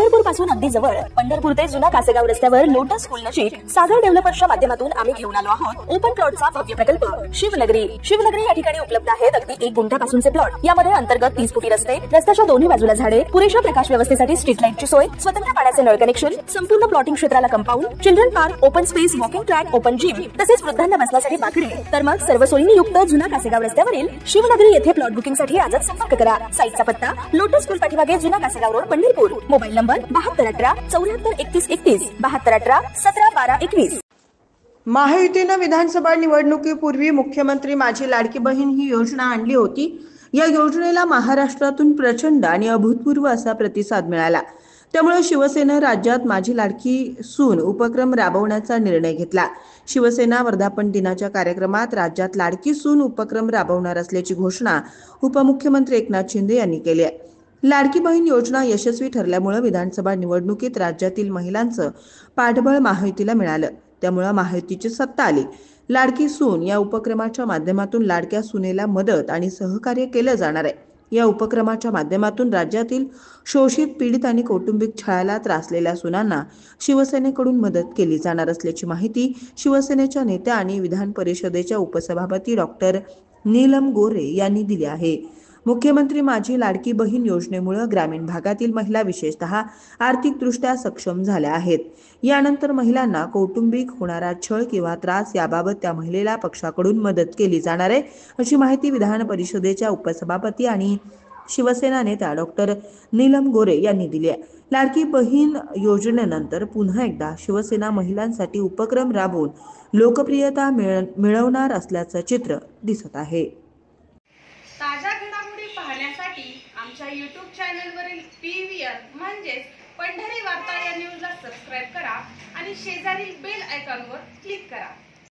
पंढरपूर पासून अगदी जवळ पंढरपूर ते जुना कासेगाव रस्त्यावर लोटस स्कूल नजीक सागर डेव्हलपर्सच्या माध्यमातून आम्ही घेऊन आलो आहोत ओपन प्लॉटचा भव्य प्रकल्प शिवनगरी। शिवनगरी या ठिकाणी उपलब्ध आहेत अगदी 1 गुंठ्यापासूनचे प्लॉट। यामध्ये अंतर्गत 30 फुटी रस्ते, रस्त्याच्या दोन्ही बाजूला झाडे, पुरेशा प्रकाश व्यवस्थेसाठी स्ट्रीट लाईटची सोय, स्वतंत्र पाण्याचे नळ कनेक्शन, संपूर्ण प्लॉटिंग क्षेत्राला compound, children park, open space, walking track, open gym, तसेच वृद्धांना बसण्यासाठी बाकडे। तर मग सर्व सोयींनी युक्त जुना कासेगाव रस्त्यावरील शिवनगरी येथे प्लॉट बुकिंग साठी आजच संपर्क करा। साईटचा पत्ता लोटस स्कूल पाठीमागे जुना Kasegaon road Pandharpur. Mobile number 7218 743131 7218 171221। महायुतीने विधानसभा निवडणुकीपूर्वी मुख्यमंत्री माझी लाडकी बहीण ही योजना आणली होती। या योजनेला महाराष्ट्रातून प्रचंड आणि अभूतपूर्व असा प्रतिसाद मिळाला। त्यामुळे शिवसेना राज्यात माझी लाडकी सून उपक्रम राबवण्याचा निर्णय घेतला। शिवसेना वर्धापन दिनाच्या कार्यक्रमात राज्यात लाडकी सून उपक्रम राबवणार असल्याची घोषणा उपमुख्यमंत्री एकनाथ शिंदे यांनी केली आहे। लाडकी बहीण योजना यशस्वी ठरल्यामुळे विधानसभा निवडणुकीत राज्यातील महिलांचं पाठबळ महायुतीला मिळालं। त्यामुळे महायुतीची सत्ता आली। लाडकी सून या उपक्रमाच्या माध्यमातून लाडक्या सुनेला मदत आणि सहकार्य केलं जाणार आहे। या उपक्रमाच्या माध्यमातून राज्यातील शोषित, पीडित आणि कौटुंबिक छळाला त्रासलेल्या सुनांना शिवसेनेकडून मदत केली जाणार असल्याची माहिती शिवसेनेच्या नेत्या आणि विधान परिषदेच्या उपसभापती डॉक्टर नीलम गोरे यांनी दिली आहे। मुख्यमंत्री माझी लाडकी बहीण योजनेमुळे ग्रामीण भागातील महिला विशेषतः आर्थिकदृष्ट्या सक्षम झाल्या आहेत। यानंतर महिलांना कौटुंबिक होणारा छळ किंवा त्रास याबाबत त्या महिलेला पक्षाकडून मदत केली जाणार आहे, अशी माहिती विधान परिषदेच्या उपसभापती आणि शिवसेना नेत्या डॉक्टर नीलम गोरे यांनी दिली आहे। लाडकी बहीण योजनेनंतर पुन्हा एकदा शिवसेना महिलांसाठी उपक्रम राबवून लोकप्रियता मिळवणार असल्याचं चित्र दिसत आहे। ताज्या घडामोडी पाहण्यासाठी आमच्या YouTube चॅनलवरील PVR म्हणजेच पंढरी वार्ता या न्यूजला सबस्क्राइब करा आणि शेजारील बेल आयकॉनवर क्लिक करा।